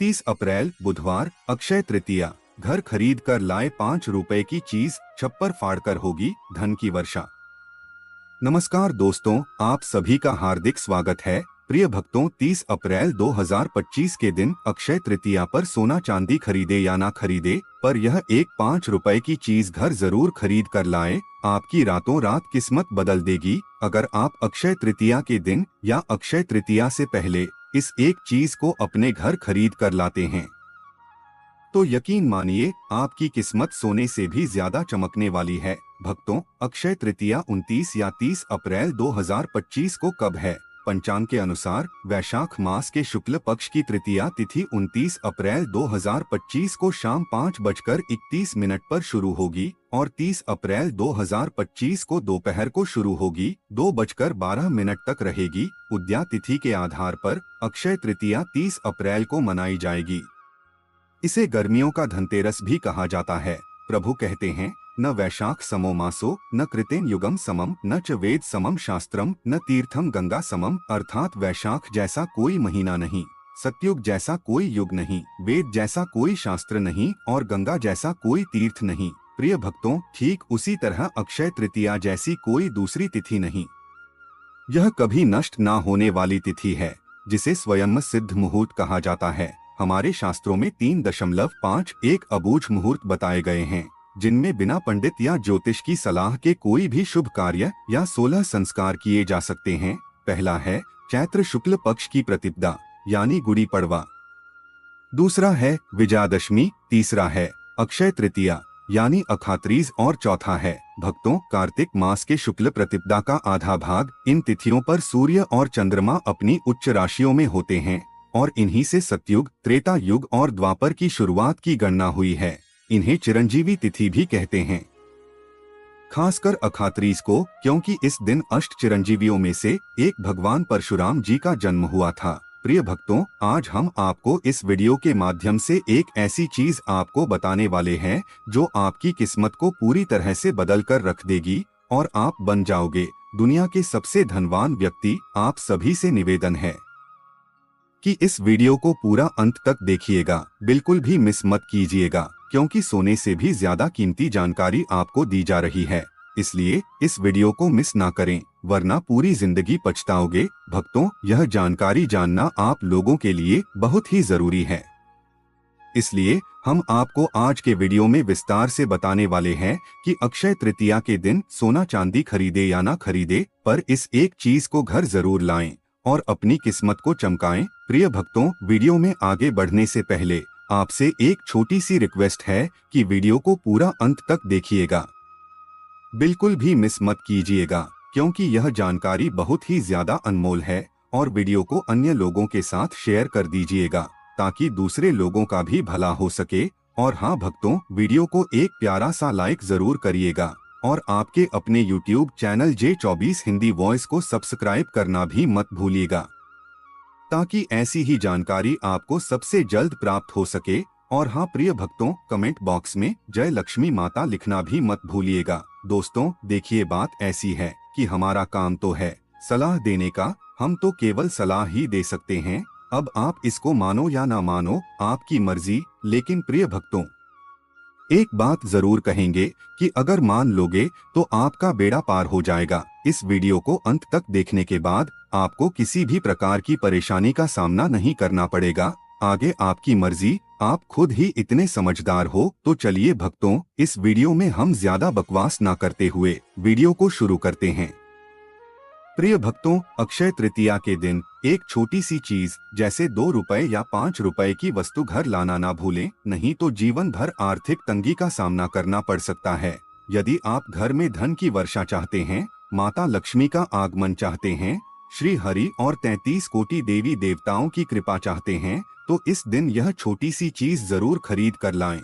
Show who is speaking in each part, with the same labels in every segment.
Speaker 1: 31 अप्रैल बुधवार, अक्षय तृतीया। घर खरीद कर लाए 5 रुपए की चीज, छप्पर फाड़कर होगी धन की वर्षा। नमस्कार दोस्तों, आप सभी का हार्दिक स्वागत है। प्रिय भक्तों, 30 अप्रैल 2025 के दिन अक्षय तृतीया पर सोना चांदी खरीदे या ना खरीदे, पर यह एक 5 रुपए की चीज घर जरूर खरीद कर लाएं। आपकी रातों रात किस्मत बदल देगी। अगर आप अक्षय तृतीया के दिन या अक्षय तृतीया से पहले इस एक चीज को अपने घर खरीद कर लाते हैं तो यकीन मानिए आपकी किस्मत सोने से भी ज्यादा चमकने वाली है। भक्तों, अक्षय तृतीया 29 या 30 अप्रैल 2025 को कब है? पंचांग के अनुसार वैशाख मास के शुक्ल पक्ष की तृतीया तिथि 29 अप्रैल 2025 को शाम 5:31 पर शुरू होगी और 30 अप्रैल 2025 को दोपहर को शुरू होगी, 2:12 तक रहेगी। उद्या तिथि के आधार पर अक्षय तृतीया 30 अप्रैल को मनाई जाएगी। इसे गर्मियों का धनतेरस भी कहा जाता है। प्रभु कहते हैं, न वैशाख समो मासो, न कृतेन युगम समम, न च वेद समम शास्त्रम, न तीर्थम गंगा समम। अर्थात वैशाख जैसा कोई महीना नहीं, सतयुग जैसा कोई युग नहीं, वेद जैसा कोई शास्त्र नहीं और गंगा जैसा कोई तीर्थ नहीं। प्रिय भक्तों, ठीक उसी तरह अक्षय तृतीया जैसी कोई दूसरी तिथि नहीं। यह कभी नष्ट ना होने वाली तिथि है, जिसे स्वयं सिद्ध मुहूर्त कहा जाता है। हमारे शास्त्रों में 3.51 अबूझ मुहूर्त बताए गए हैं, जिनमें बिना पंडित या ज्योतिष की सलाह के कोई भी शुभ कार्य या 16 संस्कार किए जा सकते हैं। पहला है चैत्र शुक्ल पक्ष की प्रतिपदा यानी गुड़ी पड़वा। दूसरा है विजयादशमी। तीसरा है अक्षय तृतीया यानी अखात्रीज और चौथा है भक्तों कार्तिक मास के शुक्ल प्रतिपदा का आधा भाग। इन तिथियों पर सूर्य और चंद्रमा अपनी उच्च राशियों में होते हैं और इन्हीं से सतयुग, त्रेता युग और द्वापर की शुरुआत की गणना हुई है। इन्हें चिरंजीवी तिथि भी कहते हैं, खासकर अखात्रीज को, क्योंकि इस दिन अष्ट चिरंजीवियों में से एक भगवान परशुराम जी का जन्म हुआ था। प्रिय भक्तों, आज हम आपको इस वीडियो के माध्यम से एक ऐसी चीज आपको बताने वाले हैं जो आपकी किस्मत को पूरी तरह से बदल कर रख देगी और आप बन जाओगे दुनिया के सबसे धनवान व्यक्ति। आप सभी से निवेदन है कि इस वीडियो को पूरा अंत तक देखिएगा, बिल्कुल भी मिस मत कीजिएगा, क्योंकि सोने से भी ज्यादा कीमती जानकारी आपको दी जा रही है। इसलिए इस वीडियो को मिस ना करें, वरना पूरी जिंदगी पछताओगे। भक्तों, यह जानकारी जानना आप लोगों के लिए बहुत ही जरूरी है, इसलिए हम आपको आज के वीडियो में विस्तार से बताने वाले हैं कि अक्षय तृतीया के दिन सोना चांदी खरीदे या ना खरीदे, पर इस एक चीज को घर जरूर लाएं और अपनी किस्मत को चमकाएं। प्रिय भक्तों, वीडियो में आगे बढ़ने से पहले आपसे एक छोटी सी रिक्वेस्ट है कि वीडियो को पूरा अंत तक देखिएगा, बिल्कुल भी मिस मत कीजिएगा, क्योंकि यह जानकारी बहुत ही ज्यादा अनमोल है। और वीडियो को अन्य लोगों के साथ शेयर कर दीजिएगा ताकि दूसरे लोगों का भी भला हो सके। और हाँ भक्तों, वीडियो को एक प्यारा सा लाइक जरूर करिएगा और आपके अपने YouTube channel J24 Hindi voice को सब्सक्राइब करना भी मत भूलिएगा, ताकि ऐसी ही जानकारी आपको सबसे जल्द प्राप्त हो सके। और हाँ प्रिय भक्तों, कमेंट बॉक्स में जय लक्ष्मी माता लिखना भी मत भूलिएगा। दोस्तों देखिए, बात ऐसी है कि हमारा काम तो है सलाह देने का, हम तो केवल सलाह ही दे सकते हैं। अब आप इसको मानो या ना मानो, आपकी मर्जी। लेकिन प्रिय भक्तों, एक बात जरूर कहेंगे कि अगर मान लोगे तो आपका बेड़ा पार हो जाएगा। इस वीडियो को अंत तक देखने के बाद आपको किसी भी प्रकार की परेशानी का सामना नहीं करना पड़ेगा। आगे आपकी मर्जी, आप खुद ही इतने समझदार हो। तो चलिए भक्तों, इस वीडियो में हम ज्यादा बकवास ना करते हुए वीडियो को शुरू करते हैं। प्रिय भक्तों, अक्षय तृतीया के दिन एक छोटी सी चीज जैसे 2 रुपए या 5 रुपए की वस्तु घर लाना ना भूलें, नहीं तो जीवन भर आर्थिक तंगी का सामना करना पड़ सकता है। यदि आप घर में धन की वर्षा चाहते हैं, माता लक्ष्मी का आगमन चाहते हैं, श्री हरि और 33 कोटि देवी देवताओं की कृपा चाहते हैं, तो इस दिन यह छोटी सी चीज जरूर खरीद कर लाएं।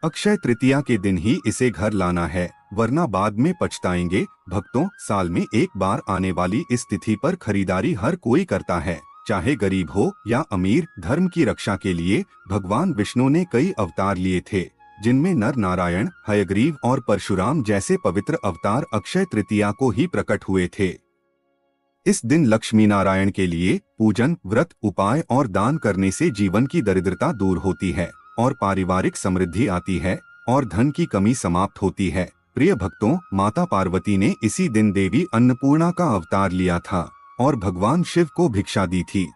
Speaker 1: अक्षय तृतीया के दिन ही इसे घर लाना है, वरना बाद में पछताएंगे। भक्तों, साल में एक बार आने वाली इस तिथि पर खरीदारी हर कोई करता है, चाहे गरीब हो या अमीर। धर्म की रक्षा के लिए भगवान विष्णु ने कई अवतार लिए थे, जिनमें नर नारायण, हयग्रीव और परशुराम जैसे पवित्र अवतार अक्षय तृतीया को ही प्रकट हुए थे। इस दिन लक्ष्मी नारायण के लिए पूजन, व्रत, उपाय और दान करने से जीवन की दरिद्रता दूर होती है और पारिवारिक समृद्धि आती है और धन की कमी समाप्त होती है। प्रिय भक्तों, माता पार्वती ने इसी दिन देवी अन्नपूर्णा का अवतार लिया था और भगवान शिव को भिक्षा दी थी।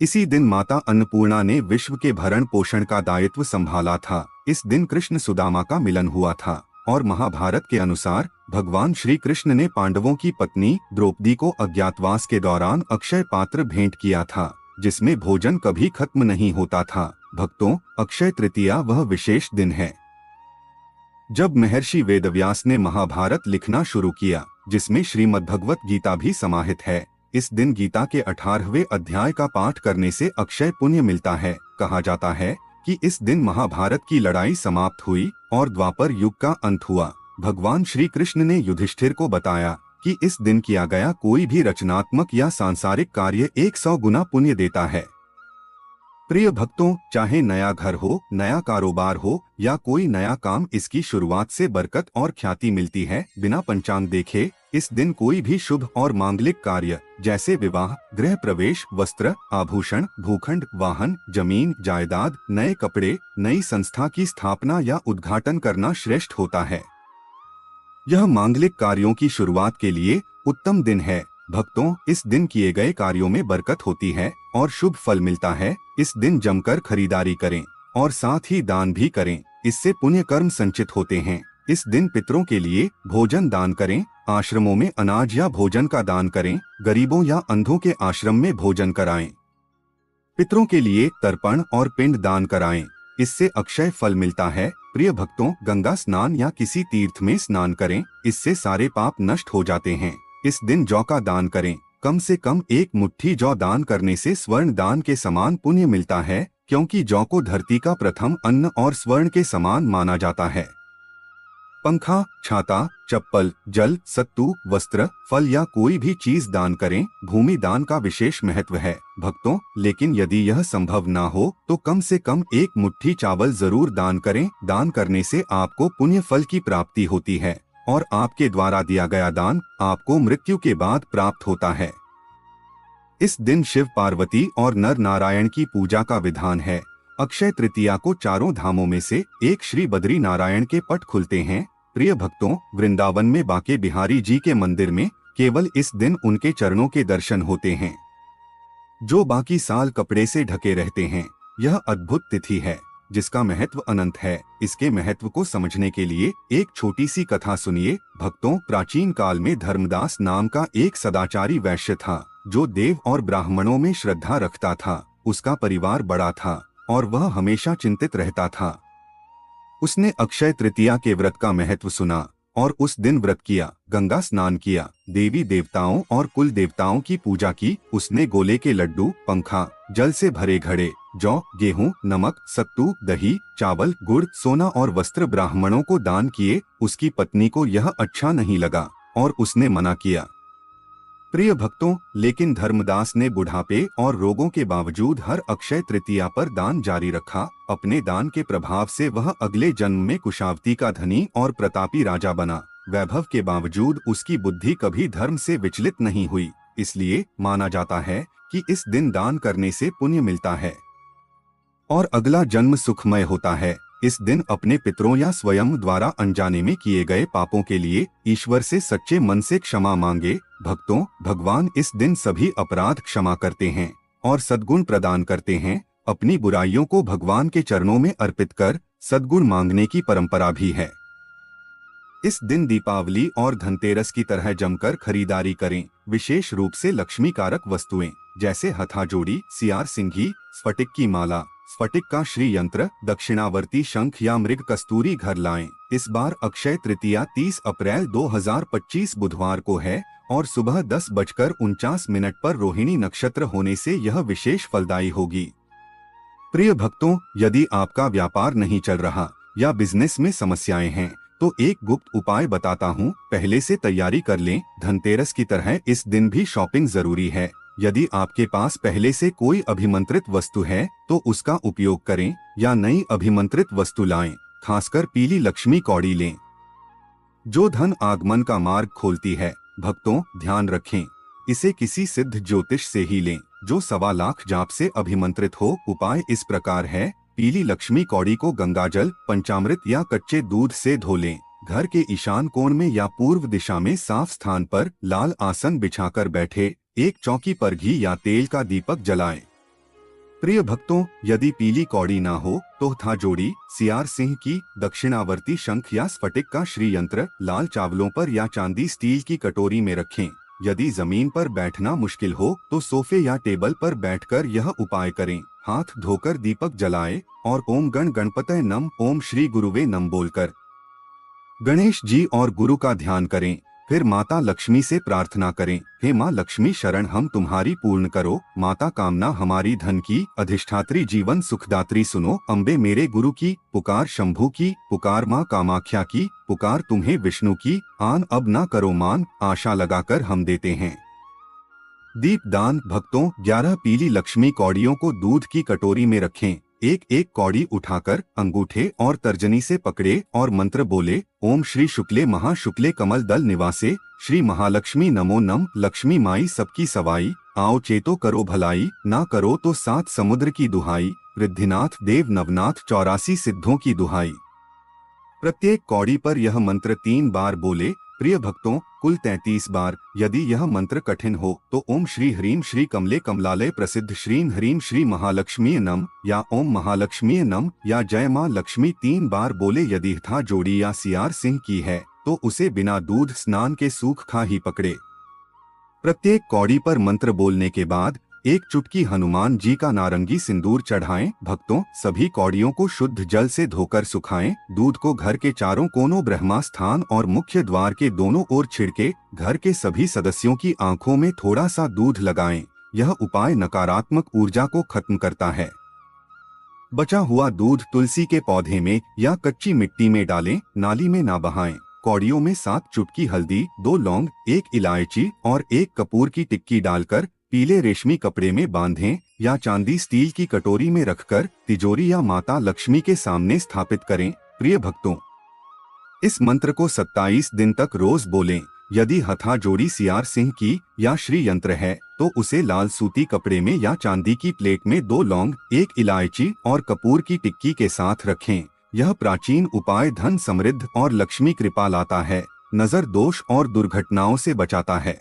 Speaker 1: इसी दिन माता अन्नपूर्णा ने विश्व के भरण पोषण का दायित्व संभाला था। इस दिन कृष्ण सुदामा का मिलन हुआ था और महाभारत के अनुसार भगवान श्री कृष्ण ने पांडवों की पत्नी द्रौपदी को अज्ञातवास के दौरान अक्षय पात्र भेंट किया था, जिसमें भोजन कभी खत्म नहीं होता था। भक्तों, अक्षय तृतीया वह विशेष दिन है जब महर्षि वेदव्यास ने महाभारत लिखना शुरू किया, जिसमें श्रीमद्भगवत गीता भी समाहित है। इस दिन गीता के 18वें अध्याय का पाठ करने से अक्षय पुण्य मिलता है। कहा जाता है कि इस दिन महाभारत की लड़ाई समाप्त हुई और द्वापर युग का अंत हुआ। भगवान श्री कृष्ण ने युधिष्ठिर को बताया कि इस दिन किया गया कोई भी रचनात्मक या सांसारिक कार्य 100 गुना पुण्य देता है। प्रिय भक्तों, चाहे नया घर हो, नया कारोबार हो या कोई नया काम, इसकी शुरुआत से बरकत और ख्याति मिलती है। बिना पंचांग देखे इस दिन कोई भी शुभ और मांगलिक कार्य जैसे विवाह, गृह प्रवेश, वस्त्र, आभूषण, भूखंड, वाहन, जमीन, जायदाद, नए कपड़े, नई संस्था की स्थापना या उद्घाटन करना श्रेष्ठ होता है। यह मांगलिक कार्यों की शुरुआत के लिए उत्तम दिन है। भक्तों, इस दिन किए गए कार्यों में बरकत होती है और शुभ फल मिलता है। इस दिन जमकर खरीदारी करें और साथ ही दान भी करें, इससे पुण्य कर्म संचित होते हैं। इस दिन पितरों के लिए भोजन दान करें, आश्रमों में अनाज या भोजन का दान करें, गरीबों या अंधों के आश्रम में भोजन कराएं। पितरों के लिए तर्पण और पिंड दान कराएं, इससे अक्षय फल मिलता है। प्रिय भक्तों, गंगा स्नान या किसी तीर्थ में स्नान करें, इससे सारे पाप नष्ट हो जाते हैं। इस दिन जौ का दान करें, कम से कम 1 मुट्ठी जौ दान करने से स्वर्ण दान के समान पुण्य मिलता है, क्योंकि जौ को धरती का प्रथम अन्न और स्वर्ण के समान माना जाता है। पंखा, छाता, चप्पल, जल, सत्तू, वस्त्र, फल या कोई भी चीज दान करें। भूमि दान का विशेष महत्व है भक्तों, लेकिन यदि यह संभव ना हो तो कम से कम 1 मुट्ठी चावल जरूर दान करें। दान करने से आपको पुण्य फल की प्राप्ति होती है और आपके द्वारा दिया गया दान आपको मृत्यु के बाद प्राप्त होता है। इस दिन शिव पार्वती और नर नारायण की पूजा का विधान है। अक्षय तृतीया को चारों धामों में से एक श्री बद्री नारायण के पट खुलते हैं। प्रिय भक्तों, वृंदावन में बांके बिहारी जी के मंदिर में केवल इस दिन उनके चरणों के दर्शन होते हैं, जो बाकी साल कपड़े से ढके रहते हैं। यह अद्भुत तिथि है जिसका महत्व अनंत है। इसके महत्व को समझने के लिए एक छोटी सी कथा सुनिए। भक्तों, प्राचीन काल में धर्मदास नाम का एक सदाचारी वैश्य था, जो देव और ब्राह्मणों में श्रद्धा रखता था। उसका परिवार बड़ा था और वह हमेशा चिंतित रहता था। उसने अक्षय तृतीया के व्रत का महत्व सुना और उस दिन व्रत किया, गंगा स्नान किया, देवी देवताओं और कुल देवताओं की पूजा की। उसने गोले के लड्डू, पंखा, जल से भरे घड़े, जौ, गेहूं, नमक, सत्तू, दही, चावल, गुड़, सोना और वस्त्र ब्राह्मणों को दान किए। उसकी पत्नी को यह अच्छा नहीं लगा और उसने मना किया। प्रिय भक्तों, लेकिन धर्मदास ने बुढ़ापे और रोगों के बावजूद हर अक्षय तृतीया पर दान जारी रखा। अपने दान के प्रभाव से वह अगले जन्म में कुशावती का धनी और प्रतापी राजा बना। वैभव के बावजूद उसकी बुद्धि कभी धर्म से विचलित नहीं हुई। इसलिए माना जाता है कि इस दिन दान करने से पुण्य मिलता है और अगला जन्म सुखमय होता है। इस दिन अपने पितरों या स्वयं द्वारा अनजाने में किए गए पापों के लिए ईश्वर से सच्चे मन से क्षमा मांगे। भक्तों, भगवान इस दिन सभी अपराध क्षमा करते हैं और सद्गुण प्रदान करते हैं। अपनी बुराइयों को भगवान के चरणों में अर्पित कर सद्गुण मांगने की परंपरा भी है। इस दिन दीपावली और धनतेरस की तरह जमकर खरीदारी करें। विशेष रूप से लक्ष्मी कारक वस्तुएं जैसे हथाजोड़ी, सियार सिंघी, स्फटिक की माला, स्फटिक का श्री यंत्र, दक्षिणावर्ती शंख या मृग कस्तूरी घर लाएं। इस बार अक्षय तृतीया 30 अप्रैल 2025 बुधवार को है और सुबह 10:49 पर रोहिणी नक्षत्र होने से यह विशेष फलदायी होगी। प्रिय भक्तों, यदि आपका व्यापार नहीं चल रहा या बिजनेस में समस्याएं हैं तो एक गुप्त उपाय बताता हूँ, पहले से तैयारी कर लें। धनतेरस की तरह इस दिन भी शॉपिंग जरूरी है। यदि आपके पास पहले से कोई अभिमंत्रित वस्तु है तो उसका उपयोग करें या नई अभिमंत्रित वस्तु लाएं। खासकर पीली लक्ष्मी कौड़ी लें, जो धन आगमन का मार्ग खोलती है। भक्तों, ध्यान रखें, इसे किसी सिद्ध ज्योतिष से ही लें जो 1.25 लाख जाप से अभिमंत्रित हो। उपाय इस प्रकार है। पीली लक्ष्मी कौड़ी को गंगाजल, पंचामृत या कच्चे दूध से धो लें। घर के ईशान कोण में या पूर्व दिशा में साफ स्थान पर लाल आसन बिछाकर बैठे। एक चौकी पर घी या तेल का दीपक जलाएं। प्रिय भक्तों, यदि पीली कौड़ी ना हो तो हथाजोड़ी, सियार सिंह की, दक्षिणावर्ती शंख या स्फटिक का श्री यंत्र लाल चावलों पर या चांदी स्टील की कटोरी में रखें। यदि जमीन पर बैठना मुश्किल हो तो सोफे या टेबल पर बैठकर यह उपाय करें। हाथ धोकर दीपक जलाएं और ओम गण गणपतये नम, ओम श्री गुरुवे नम बोलकर गणेश जी और गुरु का ध्यान करें। फिर माता लक्ष्मी से प्रार्थना करें, हे माँ लक्ष्मी शरण हम तुम्हारी पूर्ण करो। माता कामना हमारी धन की, अधिष्ठात्री जीवन सुखदात्री सुनो। अम्बे मेरे गुरु की पुकार, शंभू की पुकार, माँ कामाख्या की पुकार, तुम्हें विष्णु की आन अब ना करो मान। आशा लगाकर हम देते हैं दीप दान। भक्तों, 11 पीली लक्ष्मी कौड़ियों को दूध की कटोरी में रखें। एक एक कौड़ी उठाकर अंगूठे और तर्जनी से पकड़े और मंत्र बोले, ओम श्री शुक्ले महाशुक्ले कमल दल निवासे, श्री महालक्ष्मी नमो नम। लक्ष्मी माई सबकी सवाई, आओ चेतो करो भलाई, ना करो तो 7 समुद्र की दुहाई। रिद्धिनाथ देव नवनाथ 84 सिद्धों की दुहाई। प्रत्येक कौड़ी पर यह मंत्र 3 बार बोले। प्रिय भक्तों, कुल 33 बार। यदि यह मंत्र कठिन हो तो ओम श्री ह्रीम श्री कमले कमलालय प्रसिद्ध श्रीम ह्रीम श्री महालक्ष्मी नम या ओम महालक्ष्मी नम या जय मां लक्ष्मी 3 बार बोले। यदि था जोड़ी या सियार सिंह की है तो उसे बिना दूध स्नान के सूख खा ही पकड़े। प्रत्येक कौड़ी पर मंत्र बोलने के बाद एक चुटकी हनुमान जी का नारंगी सिंदूर चढ़ाएं। भक्तों, सभी कौड़ियों को शुद्ध जल से धोकर सुखाएं। दूध को घर के चारों कोनों, ब्रह्मा स्थान और मुख्य द्वार के दोनों ओर छिड़के घर के सभी सदस्यों की आंखों में थोड़ा सा दूध लगाएं। यह उपाय नकारात्मक ऊर्जा को खत्म करता है। बचा हुआ दूध तुलसी के पौधे में या कच्ची मिट्टी में डालें, नाली में ना बहाएं। कौड़ियों में 7 चुटकी हल्दी, 2 लौंग, 1 इलायची और 1 कपूर की टिक्की डालकर पीले रेशमी कपड़े में बांधें या चांदी स्टील की कटोरी में रखकर तिजोरी या माता लक्ष्मी के सामने स्थापित करें। प्रिय भक्तों, इस मंत्र को 27 दिन तक रोज बोलें। यदि हथा जोड़ी सियार सिंह की या श्री यंत्र है तो उसे लाल सूती कपड़े में या चांदी की प्लेट में 2 लौंग, 1 इलायची और कपूर की टिक्की के साथ रखें। यह प्राचीन उपाय धन, समृद्धि और लक्ष्मी कृपा लाता है, नजर दोष और दुर्घटनाओं से बचाता है।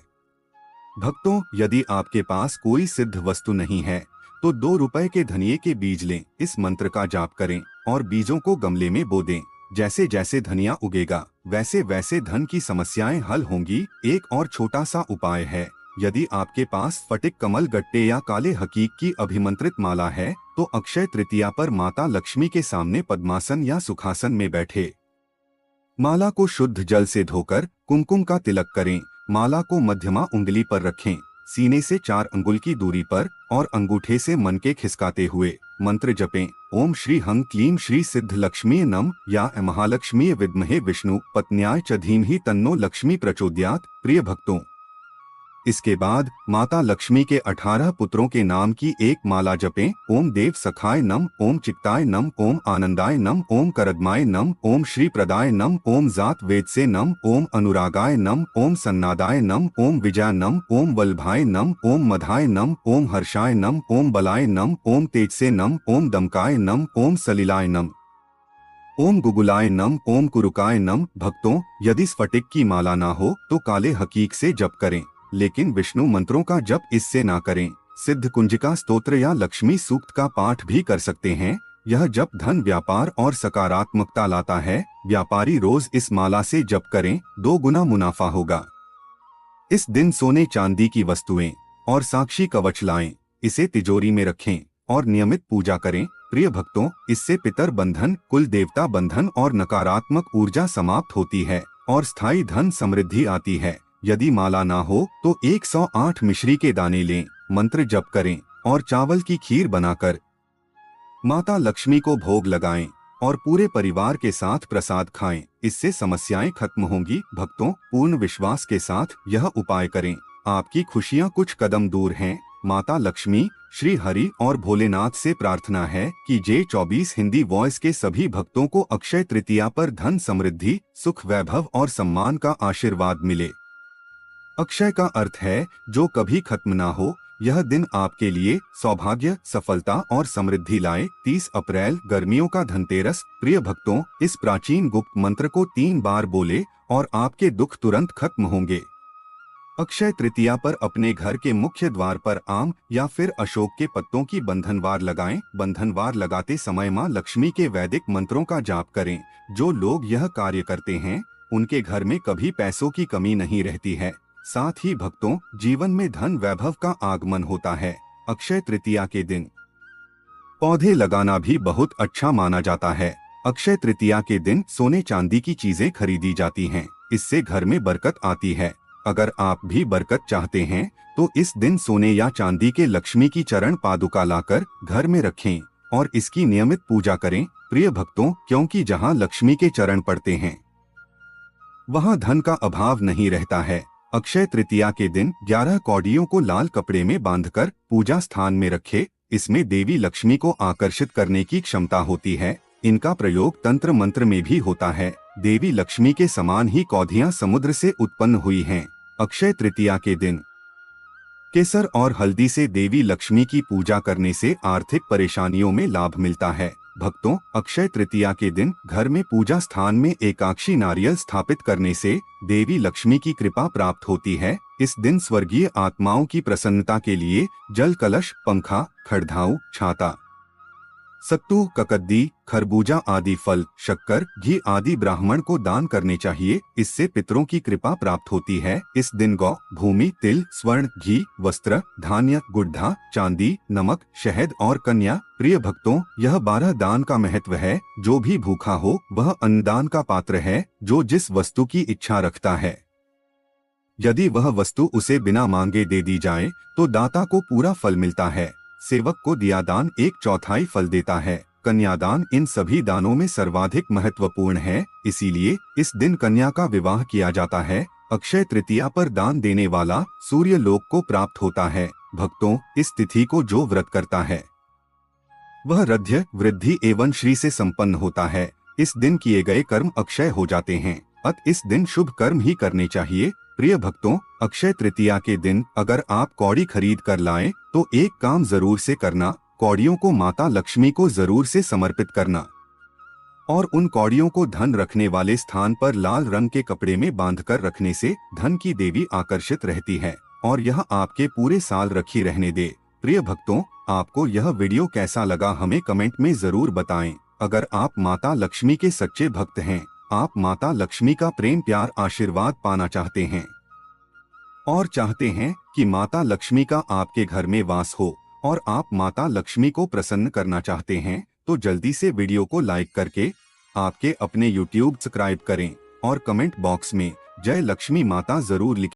Speaker 1: भक्तों, यदि आपके पास कोई सिद्ध वस्तु नहीं है तो 2 रुपए के धनिये के बीज लें। इस मंत्र का जाप करें और बीजों को गमले में बो दें। जैसे जैसे धनिया उगेगा वैसे वैसे धन की समस्याएं हल होंगी। एक और छोटा सा उपाय है। यदि आपके पास स्फटिक, कमल गट्टे या काले हकीक की अभिमंत्रित माला है तो अक्षय तृतीया पर माता लक्ष्मी के सामने पद्मासन या सुखासन में बैठे माला को शुद्ध जल से धोकर कुमकुम का तिलक करें। माला को मध्यमा उंगली पर रखें, सीने से 4 अंगुल की दूरी पर, और अंगूठे से मन के खिसकाते हुए मंत्र जपें, ओम श्री हं क्लीम श्री सिद्ध लक्ष्मी नम या महालक्ष्मी विद्महे विष्णु पत्न्याय च धीमहि तन्नो लक्ष्मी प्रचोदयात्। प्रिय भक्तों, इसके बाद माता लक्ष्मी के 18 पुत्रों के नाम की एक माला जपें। ओम देव सखाय नम, ओम चित्ताय नम, ओम आनंदाय नम, ओम करदमाय नम, ओम श्री प्रदाय नम, ओम जात वेदसे नम, ओम अनुरागाय नम, ओम सन्नादाय नम, ओम विजय नम, ओम वल्भाय नम, ओम मधाय नम, ओम हर्षाय नम, ओम बलाय नम, ओम तेजसे नम, ओम दमकाय नम, ओम सलिलाय नम, ओम गुगुलाय नम, ओम कुरुकाय नम। भक्तों, यदि स्फटिक की माला ना हो तो काले हकीक से जप करें, लेकिन विष्णु मंत्रों का जप इससे ना करें। सिद्ध कुंजिका स्तोत्र या लक्ष्मी सूक्त का पाठ भी कर सकते हैं। यह जप धन, व्यापार और सकारात्मकता लाता है। व्यापारी रोज इस माला से जप करें, 2 गुना मुनाफा होगा। इस दिन सोने चांदी की वस्तुएं और साक्षी कवच लाएं, इसे तिजोरी में रखें और नियमित पूजा करें। प्रिय भक्तों, इससे पितर बंधन, कुल देवता बंधन और नकारात्मक ऊर्जा समाप्त होती है और स्थायी धन समृद्धि आती है। यदि माला ना हो तो 108 मिश्री के दाने लें, मंत्र जप करें और चावल की खीर बनाकर माता लक्ष्मी को भोग लगाएं और पूरे परिवार के साथ प्रसाद खाएं। इससे समस्याएं खत्म होंगी। भक्तों, पूर्ण विश्वास के साथ यह उपाय करें, आपकी खुशियां कुछ कदम दूर हैं। माता लक्ष्मी, श्री हरि और भोलेनाथ से प्रार्थना है कि J24 हिंदी वॉइस के सभी भक्तों को अक्षय तृतीया पर धन, समृद्धि, सुख, वैभव और सम्मान का आशीर्वाद मिले। अक्षय का अर्थ है जो कभी खत्म ना हो। यह दिन आपके लिए सौभाग्य, सफलता और समृद्धि लाए। 30 अप्रैल गर्मियों का धनतेरस। प्रिय भक्तों, इस प्राचीन गुप्त मंत्र को 3 बार बोले और आपके दुख तुरंत खत्म होंगे। अक्षय तृतीया पर अपने घर के मुख्य द्वार पर आम या फिर अशोक के पत्तों की बंधनवार लगाएं। बंधनवार लगाते समय मां लक्ष्मी के वैदिक मंत्रों का जाप करें। जो लोग यह कार्य करते हैं उनके घर में कभी पैसों की कमी नहीं रहती है। साथ ही भक्तों, जीवन में धन वैभव का आगमन होता है। अक्षय तृतीया के दिन पौधे लगाना भी बहुत अच्छा माना जाता है। अक्षय तृतीया के दिन सोने चांदी की चीजें खरीदी जाती हैं। इससे घर में बरकत आती है। अगर आप भी बरकत चाहते हैं तो इस दिन सोने या चांदी के लक्ष्मी की चरण पादुका लाकर घर में रखें और इसकी नियमित पूजा करें। प्रिय भक्तों, क्योंकि जहां लक्ष्मी के चरण पड़ते हैं वहां धन का अभाव नहीं रहता है। अक्षय तृतीया के दिन 11 कौड़ियों को लाल कपड़े में बांधकर पूजा स्थान में रखें। इसमें देवी लक्ष्मी को आकर्षित करने की क्षमता होती है। इनका प्रयोग तंत्र मंत्र में भी होता है। देवी लक्ष्मी के समान ही कौधियां समुद्र से उत्पन्न हुई हैं। अक्षय तृतीया के दिन केसर और हल्दी से देवी लक्ष्मी की पूजा करने से आर्थिक परेशानियों में लाभ मिलता है। भक्तों, अक्षय तृतीया के दिन घर में पूजा स्थान में एकाक्षी नारियल स्थापित करने से देवी लक्ष्मी की कृपा प्राप्त होती है। इस दिन स्वर्गीय आत्माओं की प्रसन्नता के लिए जल कलश, पंखा, खड़धाऊ, छाता, सत्तू, ककद्दी, खरबूजा आदि फल, शक्कर, घी आदि ब्राह्मण को दान करने चाहिए। इससे पितरों की कृपा प्राप्त होती है। इस दिन गौ, भूमि, तिल, स्वर्ण, घी, वस्त्र, धान्य, गुड्ढा, चांदी, नमक, शहद और कन्या। प्रिय भक्तों, यह 12 दान का महत्व है। जो भी भूखा हो वह अन्नदान का पात्र है। जो जिस वस्तु की इच्छा रखता है, यदि वह वस्तु उसे बिना मांगे दे दी जाए तो दाता को पूरा फल मिलता है। सेवक को दिया दान 1/4 फल देता है। कन्यादान इन सभी दानों में सर्वाधिक महत्वपूर्ण है। इसीलिए इस दिन कन्या का विवाह किया जाता है। अक्षय तृतीया पर दान देने वाला सूर्य लोक को प्राप्त होता है। भक्तों, इस तिथि को जो व्रत करता है वह रध्य, वृद्धि एवं श्री से संपन्न होता है। इस दिन किए गए कर्म अक्षय हो जाते हैं। अत इस दिन शुभ कर्म ही करने चाहिए। प्रिय भक्तों, अक्षय तृतीया के दिन अगर आप कौड़ी खरीद कर लाएं तो एक काम जरूर से करना, कौड़ियों को माता लक्ष्मी को जरूर से समर्पित करना और उन कौड़ियों को धन रखने वाले स्थान पर लाल रंग के कपड़े में बांधकर रखने से धन की देवी आकर्षित रहती है और यह आपके पूरे साल रखी रहने दे। प्रिय भक्तों, आपको यह वीडियो कैसा लगा हमें कमेंट में जरूर बताएं। अगर आप माता लक्ष्मी के सच्चे भक्त हैं, आप माता लक्ष्मी का प्रेम, प्यार, आशीर्वाद पाना चाहते हैं और चाहते हैं कि माता लक्ष्मी का आपके घर में वास हो और आप माता लक्ष्मी को प्रसन्न करना चाहते हैं, तो जल्दी से वीडियो को लाइक करके आपके अपने YouTube सब्सक्राइब करें और कमेंट बॉक्स में जय लक्ष्मी माता जरूर लिखें।